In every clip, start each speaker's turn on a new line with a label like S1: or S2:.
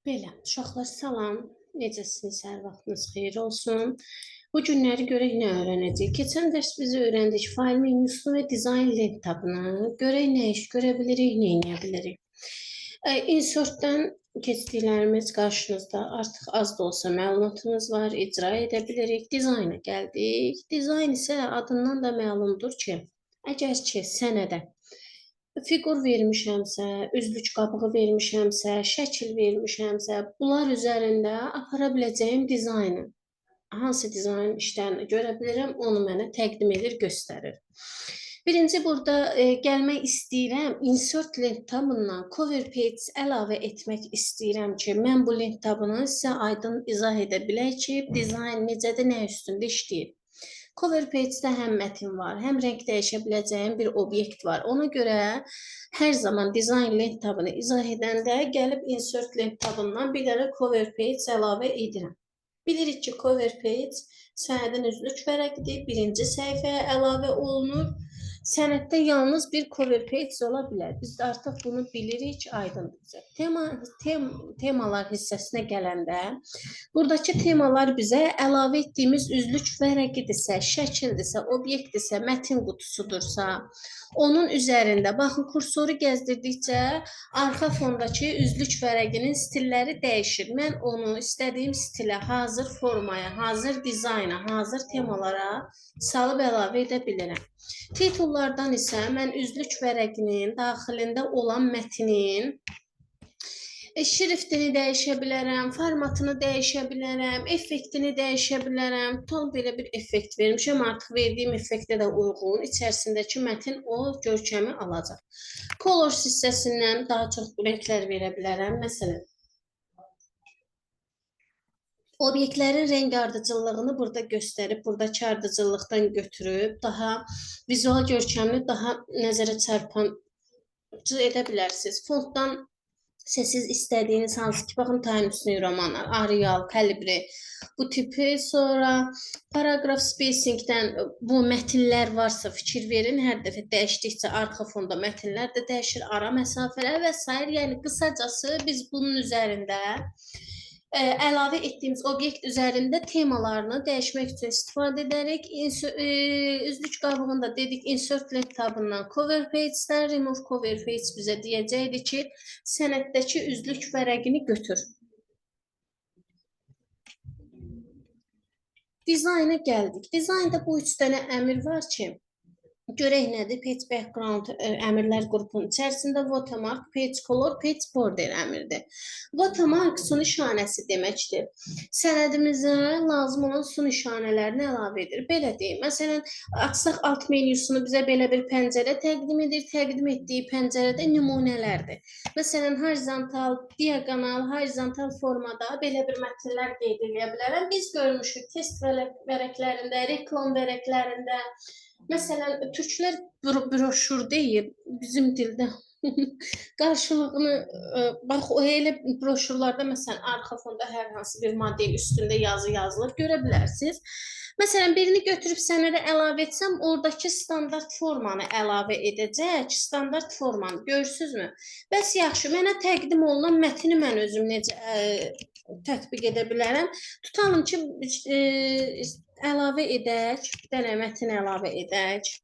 S1: Belə, uşaqlar salam. Necəsiniz? Hər vaxtınız xeyir olsun. Bu günləri görək nə öyrənəcəyik. Keçən dərs biz öyrəndik fayl menüsünü və dizayn lent tabını. Görək nə iş görə bilirik, nə edə bilirik. Insertdən keçdiklərimiz qarşınızda artıq az da olsa məlumatımız var, icra edə bilirik. Dizayna gəldik. Dizayn isə adından da məlumdur ki, əgər ki sənədə fiqur vermişəmsə, üzlük qabığı vermişəmsə, şəkil vermişəmsə, bunlar üzərində apara biləcəyim dizaynı, hansı dizayn işlərini görə bilirəm, onu mənə təqdim edir, göstərir. Birinci burada gəlmək istəyirəm, insert lent tabından cover page əlavə etmək istəyirəm ki, mən bu lent tabını sizə aydın izah edə bilək ki, dizayn necədir, nə üstündə işləyir. Cover page-də həm mətin var, həm rəng dəyişə biləcəyim bir obyekt var. Ona görə hər zaman dizayn lent tabını izah edəndə gəlib insert lent tabından bir dənə cover page əlavə edirəm. Bilirik ki, cover page sənədin üzlük vərəqidir, birinci səhifəyə əlavə olunur. Sənəddə yalnız bir cover page ola bilər. Biz də artıq bunu bilirik, aydındır. Temalar hissəsinə gələndə, buradakı temalar bizə əlavə etdiyimiz üzlük vərəqidirsə, şəkildirsə, obyektdirsə, mətin qutusudursa, onun üzərində, baxın, kursoru gəzdirdikcə arxa fondakı üzlük vərəqinin stilləri dəyişir. Mən onu istədiyim stilə, hazır formaya, hazır dizayna, hazır temalara salıb əlavə edə bilirəm. Titullardan isə mən üzlük vərəqinin daxilində olan mətnin şriftini dəyişə bilərəm, formatını dəyişə bilərəm, effektini dəyişə bilərəm. Tam belə bir effekt vermişəm. Artıq verdiyim effektə də uyğun içərisindəki mətin o görkəmi alacaq. Colors hissəsindən daha çox rənglər verə bilərəm. Məsələn, obyektlərin rəng ardıcıllığını burada göstərib, buradakı ardıcıllıqdan götürüb, daha vizual görkəmini daha nəzərə çarpıcı edə bilərsiniz. Fontdan siz istədiyiniz hansı ki, baxın, Times New Romanlar, Arial, Calibri, bu tipi, sonra paragraf spacingdən bu mətinlər varsa fikir verin, hər dəfə dəyişdikcə arxa fonda mətinlər də dəyişir, ara məsafələr və s. Yəni, qısacası biz bunun üzərində əlavə etdiyimiz obyekt üzərində temalarını dəyişmək üçün istifadə edərək üzlük qabığında dedik insert lent tabından cover page-dən remove cover page bizə deyəcəkdir ki, sənəddəki üzlük vərəqini götür. Dizayna gəldik. Dizaynda bu 3 dənə əmr var ki, görək nədir? Page background əmrlər qrupunun içərisində watermark, page color, page border əmridir. Watermark su nişanəsi deməkdir. Sənədimizə lazım olan su nişanələrini əlavə edir. Belə deyim, məsələn, açsaq alt menüsünü bizə belə bir pəncərə təqdim edir. Təqdim etdiyi pəncərədə nümunələrdir. Məsələn, horizontal, diagonal, horizontal formada belə bir mətnlər qeyd edə bilərəm. Biz görmüşük test vərəqlərində, reklam vərəqlərində, məsələn, türklər broşur deyir, bizim dildə qarşılığını, bax, o elə broşurlarda, məsələn, arxa fonda hər hansı bir model üstündə yazı yazılır, görə bilərsiniz. Məsələn, birini götürüb sənədə əlavə etsəm, oradakı standart formanı əlavə edəcək, standart formanı, görürsünüzmü? Bəs yaxşı, mənə təqdim olunan mətni mən özüm necə tətbiq edə bilərəm? Tutalım ki, əlavə edək, bir dənə mətin əlavə edək.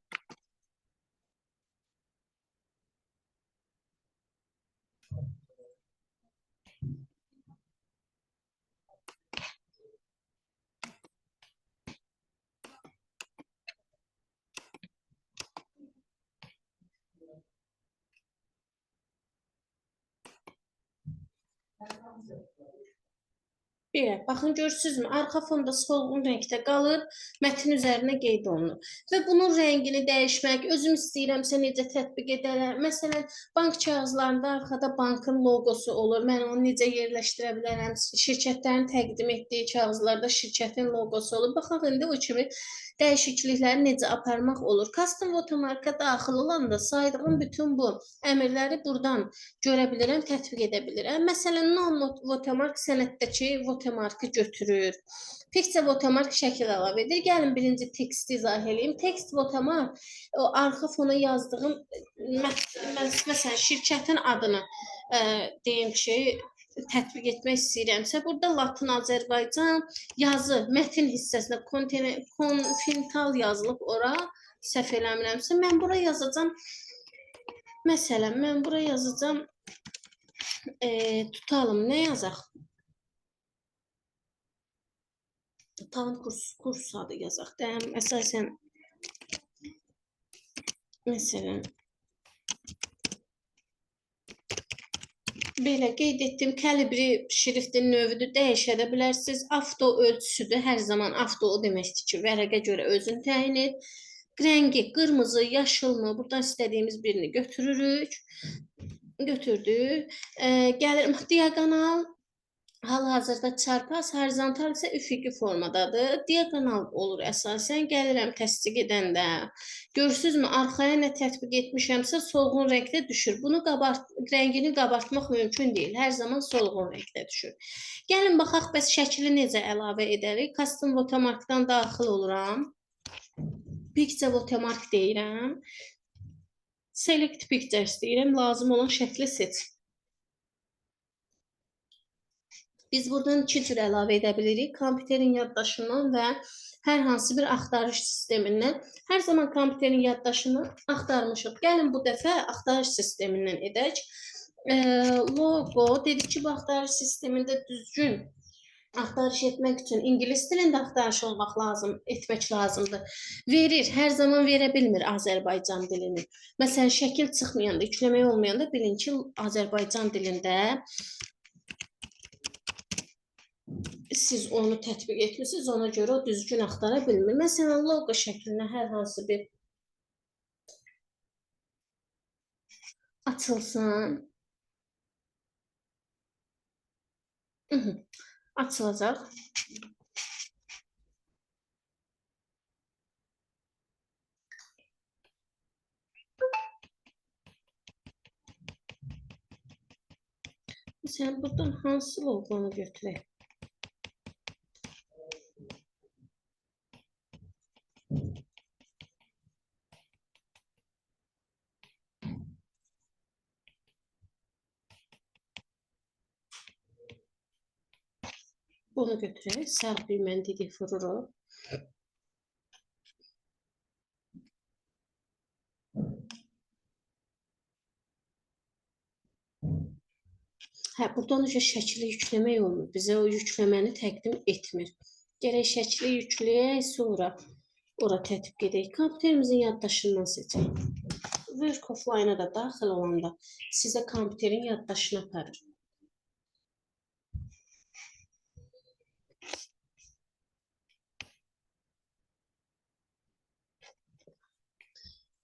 S1: Belə, baxın, görürsünüzmü? Arxa fonda solğun rəngdə qalır, mətin üzərinə qeyd olunur. Və bunun rəngini dəyişmək, özüm istəyirəmsə necə tətbiq edərəm. Məsələn, bank kağızlarında arxada bankın loqosu olur. Mən onu necə yerləşdirə bilərəm? Şirkətlərin təqdim etdiyi kağızlarda şirkətin loqosu olur. Baxaq, indi o kimi dəyişiklikləri necə aparmaq olur. Custom watermarka daxil olanda saydığım bütün bu əmrləri buradan görə bilirəm, tətbiq edə bilirəm. Məsələn, non-watermark sənəddəki watermarkı götürür. Picture watermark şəkil əlavə edir. Gəlin birinci teksti izah edeyim. Text watermark o arxa fona yazdığım məsələn şirkətin adını deyim ki, tətbiq etmək istəyirəmsə, burada Latın Azərbaycan yazı, mətin hissəsinə konfintal yazılıb ora, səhv eləmirəmsə, mən bura yazacağam. Məsələn, mən bura yazacağam, tutalım, nə yazaq? Tutalım, kurs adı yazaq. Əsasən, məsələn, belə qeyd etdim, kalibri şriftin növüdür, dəyişə də bilərsiniz. Avto ölçüsüdür, hər zaman avto o deməkdir ki, vərəqə görə özün təyin et. Rəngi qırmızı, yaşılmı, buradan istədiyimiz birini götürürük. Götürdük. Gəlir diaqonal. Hal-hazırda çarpaz, horizontal isə üfüqi formadadır. Diaqonal olur əsasən. Gəlirəm təsdiq edəndə. Görürsünüzmü, arxaya nə tətbiq etmişəmsə solğun rəngdə düşür. Bunu rəngini qabartmaq mümkün deyil. Hər zaman solğun rəngdə düşür. Gəlin baxaq, bəs şəkili necə əlavə edərik? Custom watermarkdan daxil oluram. Picture watermark deyirəm. Select pictures deyirəm. Lazım olan şəkli seç. Biz buradan iki cür əlavə edə bilirik. Kompüterin yaddaşından və hər hansı bir axtarış sistemindən. Hər zaman kompüterin yaddaşını axtarmışıq. Gəlin bu dəfə axtarış sistemindən edək. Logo dedik ki, bu axtarış sistemində düzgün axtarış etmək üçün ingilis dilində axtarış etmək lazımdır. Verir, hər zaman verə bilmir Azərbaycan dilini. Məsələn, şəkil çıxmayanda, yükləmək olmayanda bilin ki, Azərbaycan dilində siz onu tətbiq etmişsiniz, ona görə o düzgün axtara bilmir. Məsələn, logo şəklinə hər hansı bir açılsın. Açılacaq. Məsələn, buradan hansı loqonu götürək? Bunu götürək, sağ düyməni dedik, vururuq. Buradan şəkili yükləmək olmur. Bizə o yükləməni təqdim etmir. Gərək şəkili yükləyək, sonra ora tətbiq edək. Kompüterimizin yaddaşından seçək. Work offline-a da daxil olanda sizə kompüterin yaddaşını aparır.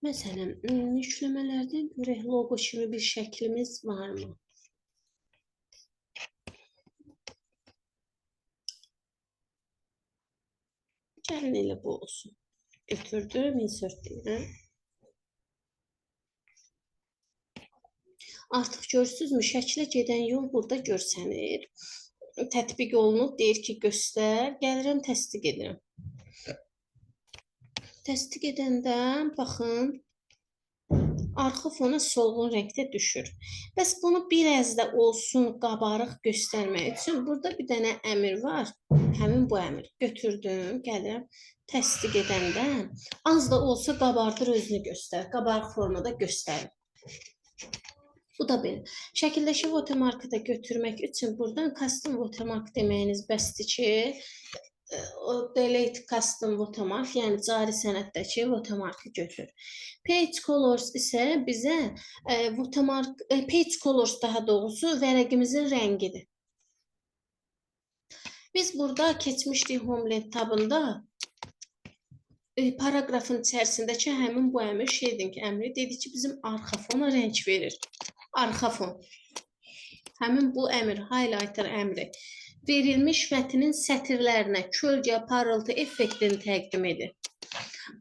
S1: Məsələn, yükləmələrdən görək logo kimi bir şəklimiz varmı? Gəlin elə bu olsun. Götürdüm, insert deyirəm. Artıq görürsünüzmü, şəklə gedən yol burada görsənir. Tətbiq olunub, deyir ki, göstər. Gəlirəm, təsdiq edirəm. Təsdiq edəndə, baxın, arxa fona solğun rəngdə düşür. Bəs bunu biraz da olsun qabarıq göstərmək üçün burada bir dənə əmr var. Həmin bu əmr. Götürdüm, gəlirəm, təsdiq edəndə az da olsa qabardır, özünü göstər. Qabarıq formada göstərir. Bu da belə. Şəkildəki watermarkı da götürmək üçün buradan custom watermark deməyiniz bəsdir ki, o delete custom watermark, yəni cari sənətdəki watermarkı götür. Page colors isə bizə page colors daha doğrusu vərəqimizin rəngidir. Biz burada keçmişdik Homeland tabında paragrafın içərisindəki həmin bu əmr shading əmri dedi ki, bizim arxa fona rəng verir. Arxa fon. Həmin bu əmr, highlighter əmri verilmiş mətnin sətirlərinə kölgə, parıltı effektini təqdim edir.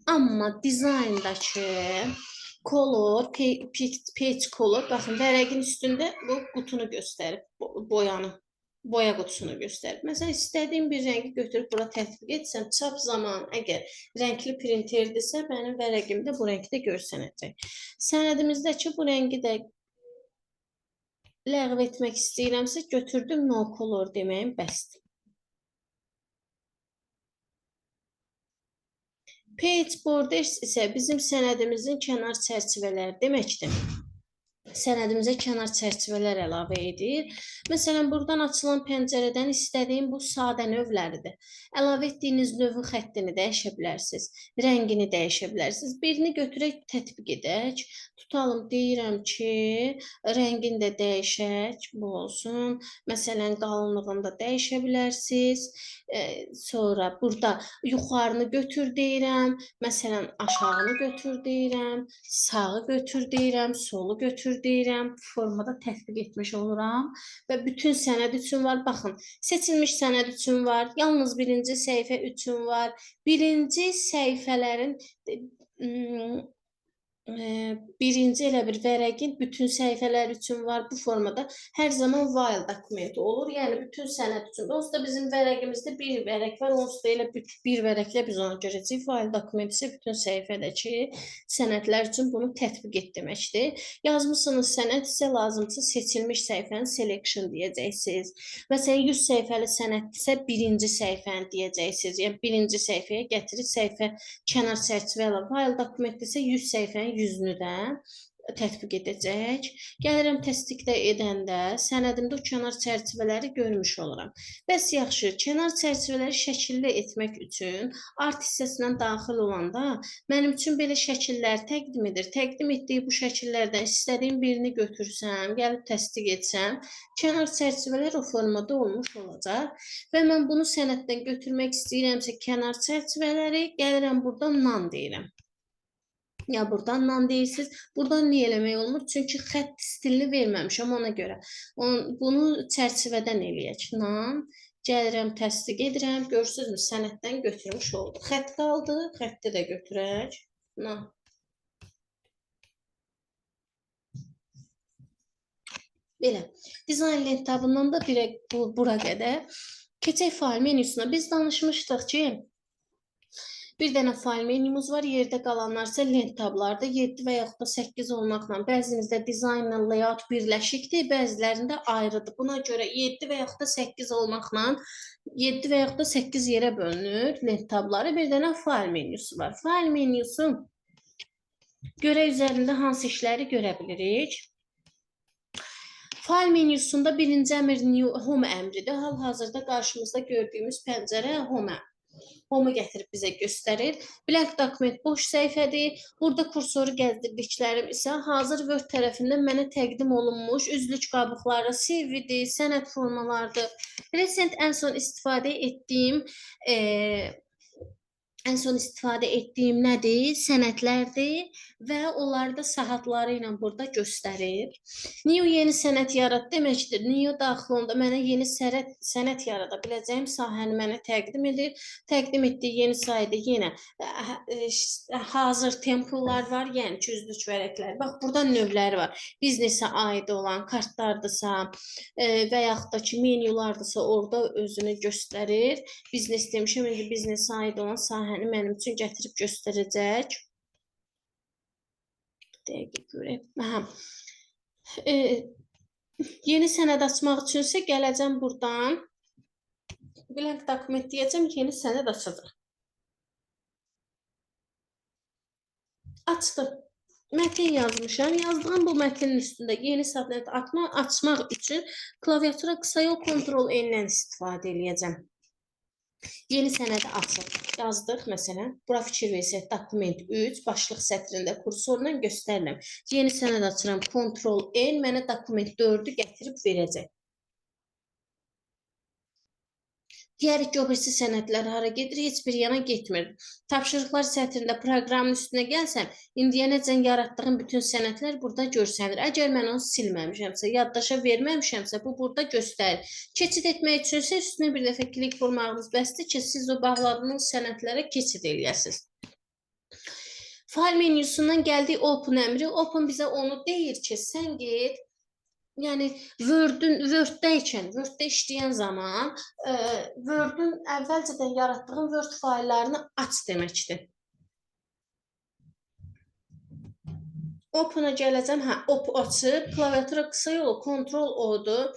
S1: Amma dizayndakı color, page color, baxın, vərəqin üstündə bu qutunu göstərib, boya qutusunu göstərib. Məsələn, istədiyim bir rəngi götürüb bura tətbiq etsəm, çap zamanı əgər rəngli printerdirsə, mənim vərəqimdə bu rəngdə görsənəcək. Sənədimizdəki bu rəngi də ləğv etmək istəyirəmsə, götürdüm no color deməyim bəsdir. Page borders isə bizim sənədimizin kənar çərçivələri deməkdir. Sənədimizə kənar çərçivələr əlavə edir. Məsələn, buradan açılan pəncərədən istədiyim bu sadə növləridir. Əlavə etdiyiniz növün xəttini dəyişə bilərsiniz, rəngini dəyişə bilərsiniz. Birini götürək, tətbiq edək. Tutalım, deyirəm ki, rəngini də dəyişək, bu olsun. Məsələn, qalınlığını da dəyişə bilərsiniz. Sonra burada yuxarını götür deyirəm. Məsələn, aşağını götür deyirəm. Sağı götür deyirəm, solu götür deyirəm, formada tətbiq etmiş oluram və bütün sənəd üçün var. Baxın, seçilmiş sənəd üçün var, yalnız birinci səhifə üçün var. Birinci səhifələrin birinci elə bir vərəqin bütün səhifələr üçün var. Bu formada hər zaman while dokumenti olur. Yəni, bütün sənəd üçün. Onsuz da bizim vərəqimizdə bir vərəq var. Onsuz da elə bir vərəqlə biz onu görəcəyik. While dokumenti isə bütün səhifədəki sənədlər üçün bunu tətbiq et deməkdir. Yazmışsınız sənəd isə lazımsa seçilmiş səhifənin selection deyəcəksiniz. Məsələn, 100 səhifəli sənəddirsə birinci səhifəni deyəcəksiniz. Yəni, birinci səhifəyə gətirib səhifə kənar çərçivə ilə. While dokumenti isə 100 səhifənin yüzünü də tətbiq edəcək. Gəlirəm təsdiqdə edəndə sənədimdə o kənar çərçivələri görmüş oluram. Bəs yaxşı, kənar çərçivələri şəkilli etmək üçün art hissəsinə daxil olanda mənim üçün belə şəkillər təqdim edir. Təqdim etdiyi bu şəkillərdən istədiyim birini götürsəm, gəlib təsdiq etsəm, kənar çərçivələr o formada olmuş olacaq və mən bunu sənəddən götürmək istəyirəmsə kənar çərçivələri, gəlirəm buradan none deyirəm. Ya buradan nan deyirsiniz. Buradan niyə eləmək olmur? Çünki xətt stilini verməmişəm ona görə. Bunu çərçivədən eləyək. Nan. Gəlirəm, təsdiq edirəm. Görürsünüzmü? Sənəddən götürmüş oldu. Xətt qaldı. Xətti də götürək. Nan. Belə. Dizayn lent tabından da bura qədər. Keçək fail menüsünə. Biz danışmışdıq ki, bir dənə fail menümüz var, yerdə qalanlar isə lent tablarda 7 və yaxud da 8 olmaqla. Bəzimizdə dizaynla layout birləşikdir, bəzilərində ayrıdır. Buna görə 7 və yaxud da 8 olmaqla 7 və yaxud da 8 yerə bölünür lent tabları. Bir dənə fail menüsü var. Fail menüsü görə üzərində hansı işləri görə bilirik? Fail menüsündə birinci əmr new home əmridir. Hal-hazırda qarşımızda gördüyümüz pəncərə home. Home'u gətirib bizə göstərir. Blank dokument boş səhifədir. Burada kursoru gəzdirdiklərim isə hazır Word tərəfindən mənə təqdim olunmuş üzlük qabıqları, CV-dir, sənəd formalardır. Recent ən son istifadə etdiyim nədir? Sənədlərdir və onları da saatları ilə burada göstərir. New yeni sənəd yarat deməkdir. New daxil olanda mənə yeni sənəd yarada biləcəyim sahəni mənə təqdim edir. Təqdim etdiyi yeni sayədə yenə hazır templlar var, yəni üzlük vərəqlər. Bax, burada növləri var. Biznesə aid olan kartlardırsa və yaxud da ki, menyulardırsa orada özünü göstərir. Biznes demişəm, indi biznesə aid olan sahəni mənim üçün gətirib göstərəcək. Dəqiq görək. Yeni sənəd açmaq üçünsə gələcəm buradan. Blank dokument deyəcəm, yeni sənəd açacaq. Açdım. Mətin yazmışam. Yazdığım bu mətnin üstündə yeni sənəd açmaq üçün klaviatura qısa yol Ctrl N-lə istifadə edəcəm. Yeni sənədi açıb yazdıq. Məsələn, bura fikir versək, dokument 3, başlıq sətrində kursorla göstərirəm. Yeni sənəd açıram, Ctrl N, mənə dokument 4-ü gətirib verəcək. Digər ki, o birisi sənədlər hara gedir, heç bir yana getmir. Tapşırıqlar sətrində proqramın üstünə gəlsəm, indiyənəcən yaratdığım bütün sənədlər burada görsənir. Əgər mən onu silməmişəmsə, yaddaşa verməmişəmsə, bu burada göstərir. Keçid etmək üçünsə üstünə bir dəfə klik vurmağınız bəsdir ki, siz o bağladığınız sənədlərə keçid eləyəsiniz. File menüsündən gəldik open əmri. Open bizə onu deyir ki, sən get, yəni Word-də işləyən zaman Word-ün əvvəlcədən yaratdığın Word faillərini aç deməkdir. Open'a gələcəm. Hə, op açıb, klaviatura qısa yolu Ctrl O-dur.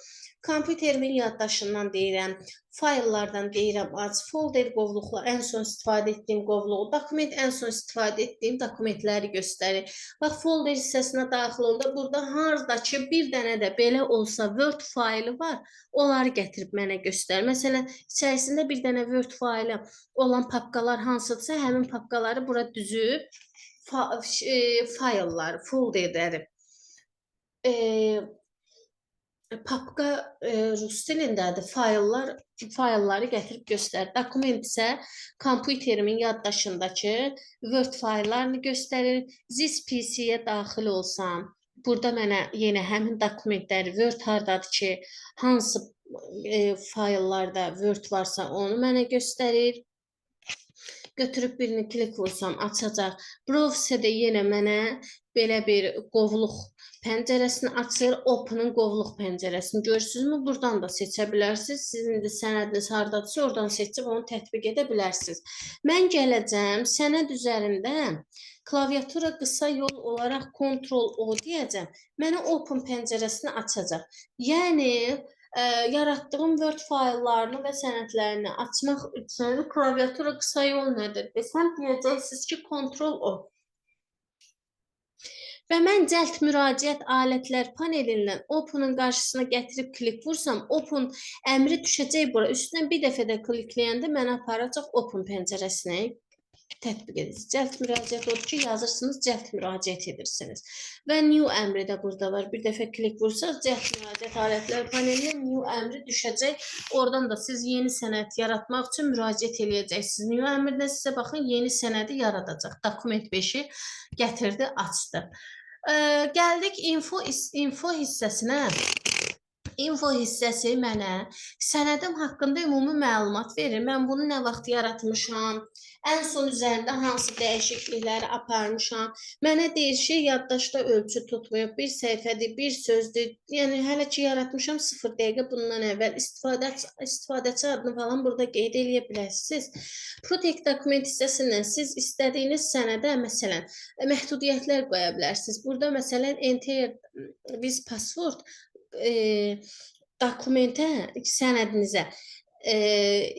S1: Kompüterimin yaddaşından deyirəm, fayllardan deyirəm, aç, folder qovluqla ən son istifadə etdiyim qovluğu, dokument ən son istifadə etdiyim dokumentləri göstərir. Bax, folder hissəsinə daxil oldu. Burada harda ki, bir dənə də belə olsa Word faylı var, onları gətirib mənə göstərir. Məsələn, içərisində bir dənə Word faylı olan papkalar hansıdırsa, həmin papkaları bura düzüb, faylları, folderləri. Papka rus dilindədir. Faylları gətirib göstərir. Dokument isə kompüterimin yaddaşındakı Word fayllarını göstərir. This PC-yə daxil olsam, burada mənə yenə həmin dokumentləri, Word hardadır ki, hansı fayllarda Word varsa onu mənə göstərir. Götürüb birini klik vursam açacaq. Browser'də yenə mənə belə bir qovluq pəncərəsini açır. Open'ın qovluq pəncərəsini görürsünüzmü? Buradan da seçə bilərsiniz. Sizin də sənədiniz hardadırsa oradan seçib onu tətbiq edə bilərsiniz. Mən gələcəm sənəd üzərində klaviatura qısa yol olaraq Ctrl O deyəcəm. Mənə Open pəncərəsini açacaq. Yəni yaratdığım Word fayllarını və sənədlərini açmaq üçün klaviatura qısa yol nədir desəm, deyəcəksiniz ki, Ctrl O. Və mən cəld müraciət alətlər panelindən Open'ın qarşısına gətirib klik vursam, Open əmri düşəcək bura. Üstünə bir dəfə də klikləyəndə mənə aparacaq Open pəncərəsinə tətbiq edirsiniz. Cəld müraciət odur ki, yazırsınız, cəld müraciət edirsiniz. Və New əmri də burada var. Bir dəfə klik vursaq, cəld müraciət alətlər panelinə New əmri düşəcək. Oradan da siz yeni sənəd yaratmaq üçün müraciət edəcəksiniz. New əmrində sizə baxın, yeni sənədi yaradacaq. Dokument 5-i gətirdi, açdı. Gəldik info hissəsinə. Info hissəsi mənə sənədim haqqında ümumi məlumat verir. Mən bunu nə vaxt yaratmışam, ən son üzərində hansı dəyişiklikləri aparmışam. Mənə deyir ki, yaddaşda ölçü tutmuyor. Bir səhifədir, bir sözdür. Yəni, hələ ki yaratmışam 0 dəqiqə bundan əvvəl. İstifadəçi adını falan burada qeyd edə bilərsiniz. Protect dokument hissəsindən siz istədiyiniz sənədə, məsələn, məhdudiyyətlər qoya bilərsiniz. Burada, məsələn, enter with password dokumentə, sənədinizə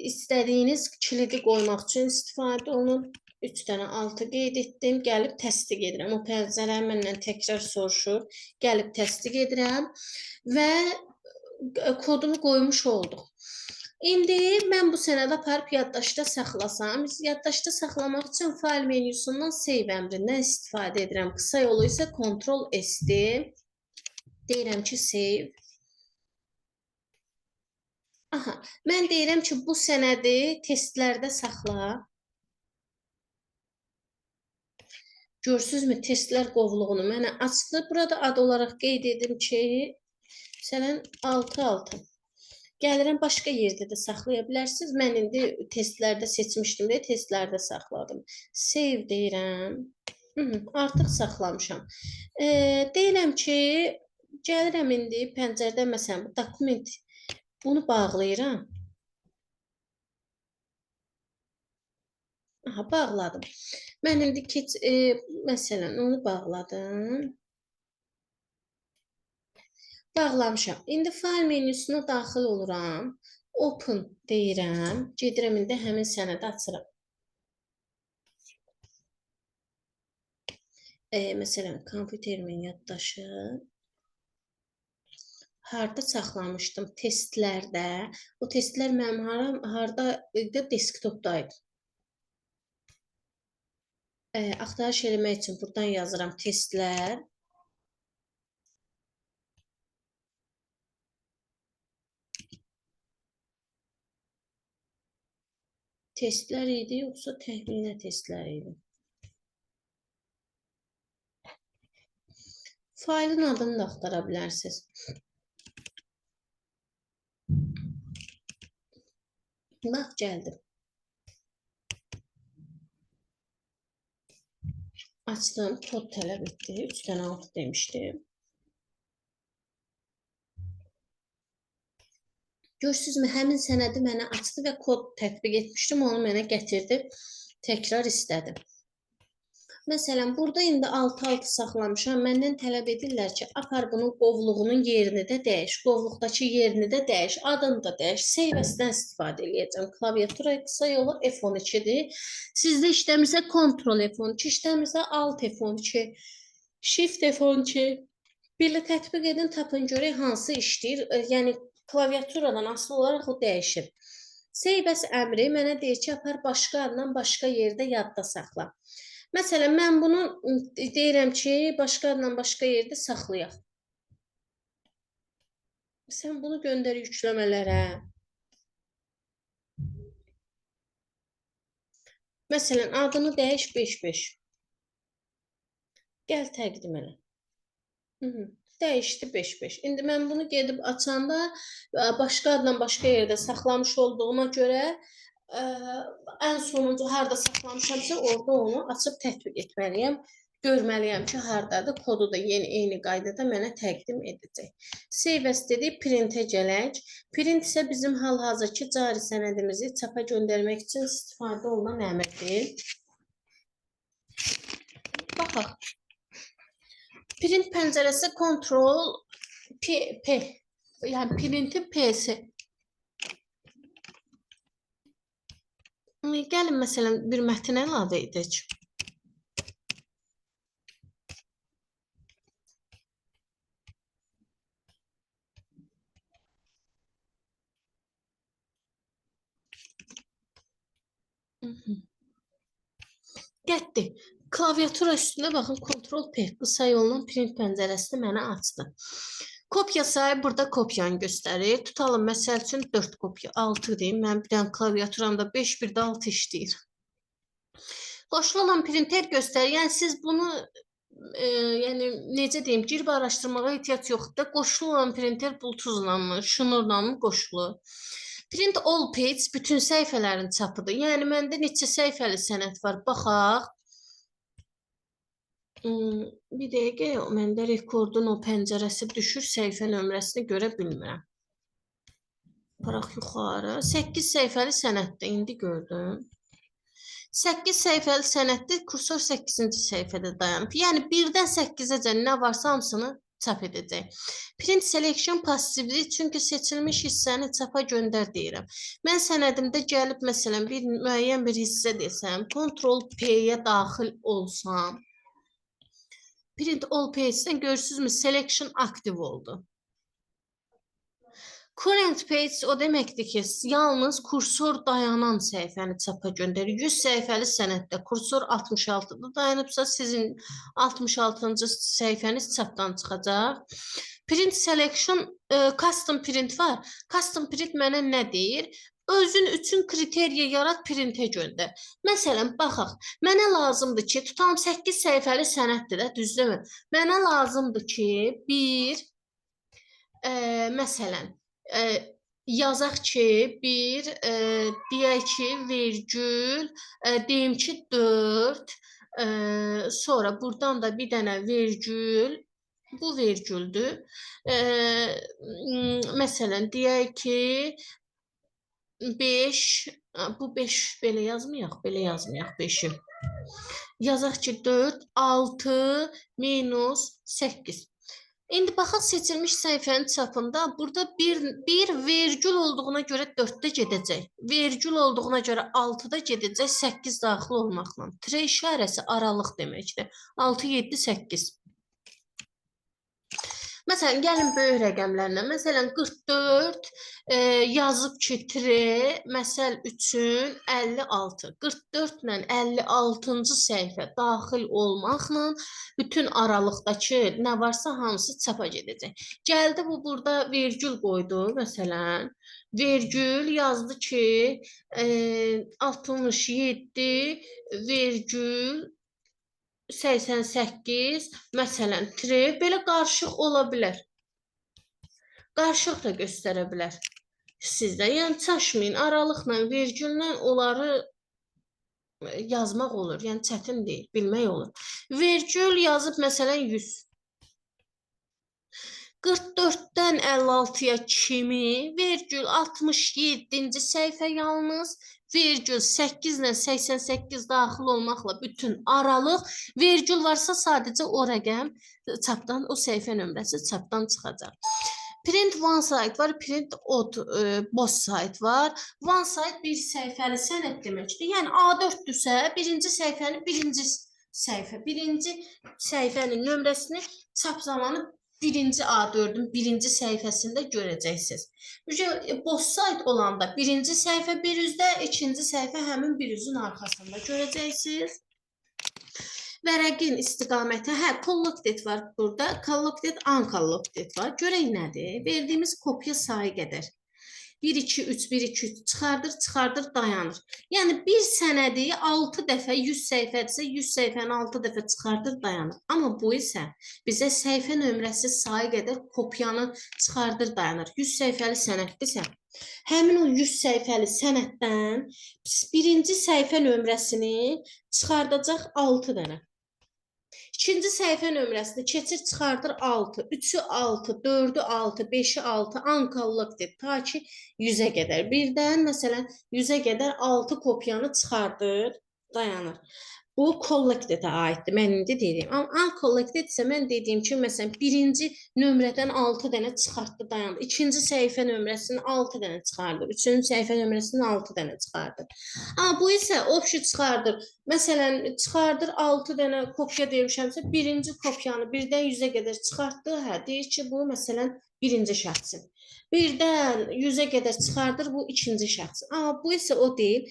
S1: istədiyiniz kilidi qoymaq üçün istifadə olunur. 3 dənə 6 qeyd etdim. Gəlib təsdiq edirəm. O pəncərəni məndən təkrar soruşur. Gəlib təsdiq edirəm və kodumu qoymuş olduq. İndi mən bu sənədi aparıb yaddaşda saxlasam, yaddaşda saxlamaq üçün fayl menyusundan save əmrindən istifadə edirəm. Qısa yolu isə Ctrl S-dir. Deyirəm ki, save. Aha, mən deyirəm ki, bu sənədi testlərdə saxla. Görürsünüzmü, testlər qovluğunu mənə açdı. Burada ad olaraq qeyd edim ki, məsələn, 6-6. Gəlirəm, başqa yerdə də saxlaya bilərsiniz. Mən indi testlərdə seçmişdim deyə testlərdə saxladım. Save deyirəm. Artıq saxlamışam. Deyirəm ki, gəlirəm indi pəncərədə, məsələn, bu dokument, bunu bağlayıram. Aha, bağladım. Mən indi məsələn, onu bağladım. Bağlamışam. İndi fayl menyusuna daxil oluram. Open deyirəm. Gedirəm indi həmin sənədi açıram. Məsələn, kompüterimin yaddaşı. Harda saxlamışdım? Testlərdə. O testlər mənim harda desktopdaydı. Axtarış eləmək üçün buradan yazıram testlər. Testlər idi, yoxsa təxminə testlər idi? Faylın adını da axtara bilərsiniz. Bax, gəldim. Açdım, kod tələb etdi. 3 dənə 6 demişdim. Görürsünüzmü, həmin sənədi mənə açdı və kod tətbiq etmişdim. Onu mənə gətirdi. Təkrar istədim. Məsələn, burada indi 6-6 saxlamışam. Məndən tələb edirlər ki, apar bunun qovluğunun yerini də dəyiş, qovluqdakı yerini də dəyiş, adını da dəyiş. Save-as-dən istifadə edəcəm. Klaviatura qısa yolu F12-dir. Sizdə işləmirsə Ctrl F12, işləmirsə Alt F12, Shift F12. Birlə tətbiq edin, tapın görək hansı işləyir. Yəni klaviaturadan asılı olaraq o dəyişir. Save-as əmri mənə deyir ki, apar başqa adla başqa yerdə yadda saxla. Məsələn, mən bunu deyirəm ki, başqa adla başqa yerdə saxlayaq. Sən bunu göndər yükləmələrə. Məsələn, adını dəyiş 55. Gəl təqdim elə. Dəyişdi 55. İndi mən bunu gedib açanda başqa adla başqa yerdə saxlamış olduğuma görə ən sonuncu harda saxlamışamsa orada onu açıb tətbiq etməliyəm. Görməliyəm ki, hardadır. Kodu da eyni qaydada mənə təqdim edəcək. Save as dedik, printə gələk. Print isə bizim hal-hazırki cari sənədimizi çapa göndərmək üçün istifadə olunan əmrdir. Baxaq. Print pəncərəsi Ctrl P, yəni printin P-si. Gəlin, məsələn, bir mətn əlavə edək. Getdi. Klaviatura üstündə baxın, Ctrl P qısa yolla print pəncərəsini mənə açdı. Kopya sayı burada kopyanı göstərir. Tutalım, məsəl üçün 4 kopya, 6 deyim. Mən bir dənə klaviaturamda 5, bir də 6 işləyir. Qoşulu olan printer göstərir. Yəni, siz bunu yəni, necə deyim, girib araşdırmağa ehtiyac yoxdur. Qoşulu olan printer bluetoothla mı, şnurla mı qoşulu? Print all page bütün səhifələrin çapıdır. Yəni, məndə neçə səhifəli sənəd var, baxaq. Bir dəqiqə, məndə rekordun o pəncərəsi düşür, səhifə nömrəsini görə bilmirəm. Paraq yuxarı. 8 səhifəli sənəddir, indi gördüm. 8 səhifəli sənəddir, kursor 8-ci səhifədə dayanıb. Yəni, 1-dən 8-əcən nə varsa hamısını çap edəcək. Print selection passivli, çünki seçilmiş hissəni çapa göndər deyirəm. Mən sənədimdə gəlib, məsələn, müəyyən bir hissə desəm, Ctrl P-yə daxil olsam, print all page'dən görürsünüzmü, selection aktiv oldu. Current page o deməkdir ki, yalnız kursor dayanan səhifəni çapa göndərir. 100 səhifəli sənəddə kursor 66-da dayanıbsa, sizin 66-cı səhifəniz çapdan çıxacaq. Print selection, custom print var. Custom print mənə nə deyir? Özün üçün kriteriya yarat, printə göndər. Məsələn, baxaq, mənə lazımdır ki, tutalım 8 səhifəli sənəddir də, düzdürmü? Mənə lazımdır ki, məsələn, yazaq ki, deyək ki, vergül, deyim ki, 4, sonra buradan da bir dənə vergül, bu vergüldür. Məsələn, deyək ki, 5, bu 5 belə yazmayaq, 5-i. Yazaq ki, 4, 6, minus 8. İndi baxaq seçilmiş səhifənin çapında, burada bir vergül olduğuna görə 4-də gedəcək. Vergül olduğuna görə 6-da gedəcək, 8 daxil olmaqla. Tire işarəsi aralıq deməkdir. 6, 7, 8. Məsələn, gəlin böyük rəqəmlərlə. Məsələn, 44 yazıb ki, tire, məsəl üçün 56. 44 ilə 56-cı səhifə daxil olmaqla bütün aralıqdakı nə varsa hamısı çapa gedəcək. Gəldi, bu burada vergül qoydu, məsələn. Vergül yazdı ki, 67 vergül 88, məsələn, tire, belə qarışıq ola bilər. Qarışıq da göstərə bilər sizdə. Yəni, çaşmayın, aralıqla, vergüllə onları yazmaq olur. Yəni, çətin deyil, bilmək olur. Vergül yazıb, məsələn, 100. 44-dən 56-ya kimi vergül 67-ci səhifə yalnız, Vergül 8 ilə 88 daxil olmaqla bütün aralıq, vergül varsa sadəcə o rəqəm çapdan, o səhifə nömrəsi çapdan çıxacaq. Print one side var, print both side var. One side bir səhifəli sənəd deməkdir. Yəni A4-dürsə, birinci səhifənin nömrəsini çap zamanı birinci A4-ün birinci səhifəsində görəcəksiniz. Both side olanda birinci səhifə bir üzdə, ikinci səhifə həmin bir üzün arxasında görəcəksiniz. Vərəqin istiqaməti, collected var burada, collected, uncollected var. Görək nədir? Verdiyimiz kopya sayı qədər. 1, 2, 3, 1, 2, 3 çıxardır, dayanır. Yəni bir sənədi 6 dəfə 100 səhifədirsə, 100 səhifəni 6 dəfə çıxardır, dayanır. Amma bu isə bizə səhifə nömrəsi sayı qədər kopyanı çıxardır, dayanır. 100 səhifəli sənəddirsə, həmin o 100 səhifəli sənəddən birinci səhifə nömrəsini çıxardacaq 6 dənə. İkinci səhifə nömrəsini keçir, çıxardır 6, 3-ü 6, 4-ü 6, 5-i 6, uncollected ta ki 100-ə qədər. Birdən, məsələn, 100-ə qədər 6 kopyanı çıxardır, dayanır. Bu collected-ə aiddir, mən indi deyirəm. Amma uncollected isə mən dediyim ki, məsələn, birinci nömrədən 6 dənə çıxartdı, dayandı. İkinci səhifə nömrəsini 6 dənə çıxardır. Üçüncü səhifə nömrəsini 6 dənə çıxardır. Amma bu isə option çıxardır. Məsələn, çıxardır 6 dənə kopya demişəmsə, birinci kopyanı birdən 100-ə qədər çıxartdı. Deyir ki, bu məsələn birinci şəxsin. Birdən 100-ə qədər çıxardır, bu ikinci şəxsin. Amma bu isə o deyil.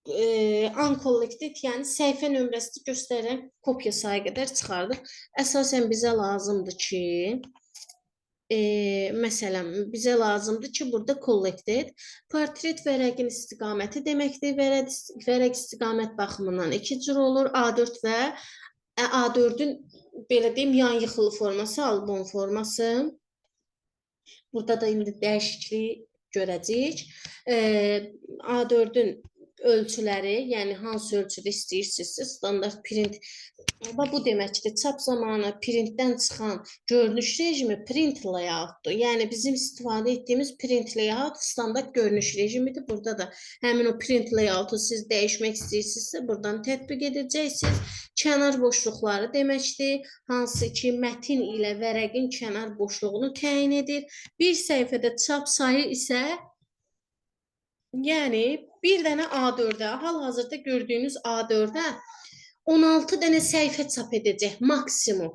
S1: Uncollected, yəni səhifə nömrəsini göstərən kopya sayı qədər çıxardır. Əsasən bizə lazımdır ki, məsələn, bizə lazımdır ki, burada collected, portret vərəqin istiqaməti deməkdir. Vərəq istiqamət baxımından 2 cür olur. A4 və A4-ün belə deyim, yan yıxılı forması, album forması. Burada da indi dəyişiklik görəcəyik. A4-ün ölçüləri, yəni hansı ölçüdə istəyirsinizsə, standart print. Bu deməkdir, çap zamanı printdən çıxan görünüş rejimi print layoutdur. Yəni bizim istifadə etdiyimiz print layout standart görünüş rejimidir. Burada da həmin o print layoutu siz dəyişmək istəyirsinizsə, buradan tətbiq edəcəksiniz. Kənar boşluqları deməkdir, hansı ki mətin ilə vərəqin kənar boşluğunu təyin edir. Bir səhifədə çap sayı isə yəni bir dənə A4-ə, hal-hazırda gördüyünüz A4-ə 16 dənə səhifə çap edəcək maksimum.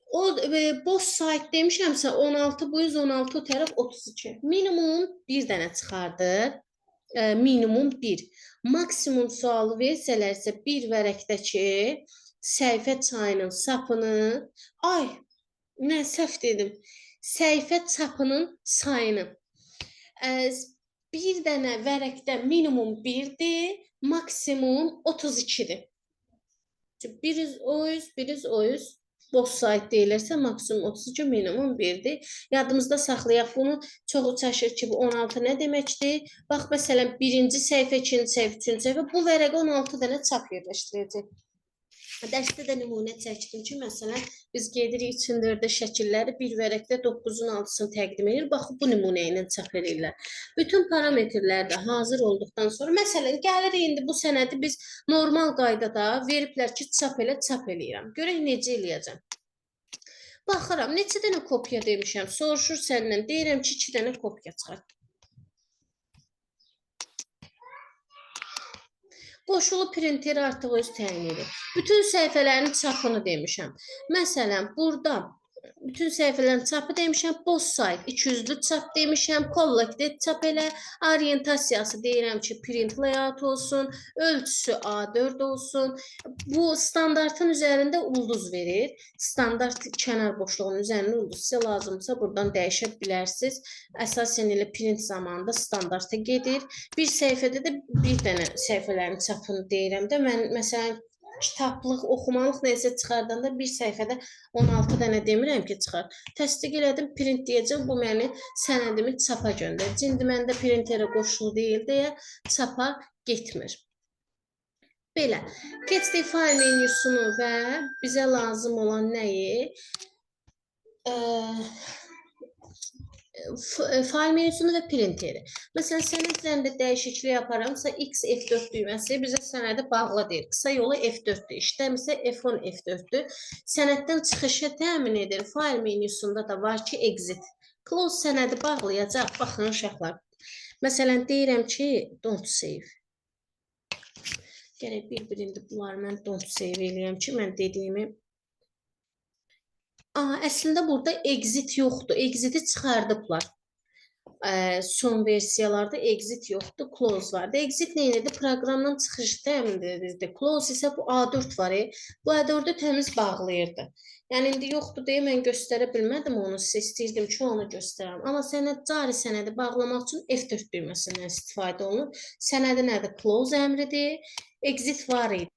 S1: O both side demişəmsə 16 bu 116 o tərəf 32. Minimum bir dənə çıxardır. Minimum 1. Maksimum sualı versələrsə bir vərəqdəki səhifə çayının sapını, səhv dedim. Səhifə çapının sayını. Bir dənə vərəqdə minimum 1-dir, maksimum 32-dir. Bir üz o üz, bir üz o üz. Both side deyilirsə, maksimum 32, minimum 1-dir. Yadımızda saxlayaq bunu. Çoxu çaşır ki, bu 16 nə deməkdir? Bax, məsələn, birinci səhifə, ikinci səhifə, üçüncü səhifə. Bu vərəqə 16 dənə çap yerləşdirəcək. Dərsdə də nümunə çəkdim ki, məsələn, biz gedirik 3-4-də şəkilləri bir vərəqdə 9-un 6-sını təqdim edir. Bax, bu nümunə ilə çap edirlər. Bütün parametrlər də hazır olduqdan sonra, məsələn, gəlir indi bu sənədi biz normal qaydada veriblər ki, çap eləyirəm. Görək necə eləyəcəm. Baxıram, neçə dənə kopya demişəm, soruşur səndən, deyirəm ki, 2 dənə kopya çıxart. Qoşulu printeri artıq öz təyin edir. Bütün səhifələrin çapını demişəm. Məsələn, burada bütün səhifələrin çapı demişəm, both side 200-lü çap demişəm, collected çap elə, orientasiyası deyirəm ki, print layout olsun, ölçüsü A4 olsun. Bu standartın üzərində ulduz verir. Standart kənar boşluğunun üzərində ulduz sizə lazımsa buradan dəyişə bilərsiniz. Əsasən elə print zamanında standarta gedir. Bir səhifədə də bir dənə səhifələrin çapını deyirəm də, mən məsələn kitablıq, oxumalıq nəsə çıxardanda bir səhifədə 16 dənə demirəm ki, çıxar. Təsdiq elədim, print deyəcəm, bu məni sənədimi çapa göndərir. İndi məndə printerə qoşulu deyil deyə çapa getmir. Belə, keçdik fayl menüsünü və bizə lazım olan nəyi? Fayl menüsünü və printeri. Məsələn, sənəd üzərində dəyişiklik yaparamsa, X F4 düyməsi bizə sənədi bağla deyir. Qısa yolu F4-dür. İşləmirsə F10 F4-dür. Sənəddən çıxışı təmin edir. Fayl menüsündə də var ki, exit. Close sənədi bağlayacaq. Baxın uşaqlar. Məsələn, deyirəm ki, don't save. Gərək bir-birində bunları mən don't save eləyəm ki, mən dediyimi. Əslində burada exit yoxdur. Exit'i çıxardıblar. Son versiyalarda exit yoxdur, close vardı. Exit nə edirdi? Proqramdan çıxışı təmin edirdi. Close isə bu A4 var. Bu A4-ü təmiz bağlayırdı. Yəni indi yoxdur deyə mən göstərə bilmədim onu. Sizə istəyirdim ki, onu göstərəm. Amma cari sənədi bağlamaq üçün F4 düyməsindən istifadə olunur. Sənədi nədir? Close əmridir. Exit var idi.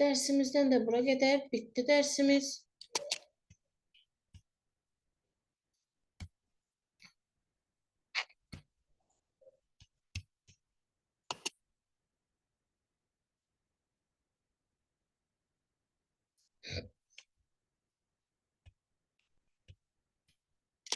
S1: Dərsimizdən də bura qədər bitdi dərsimiz.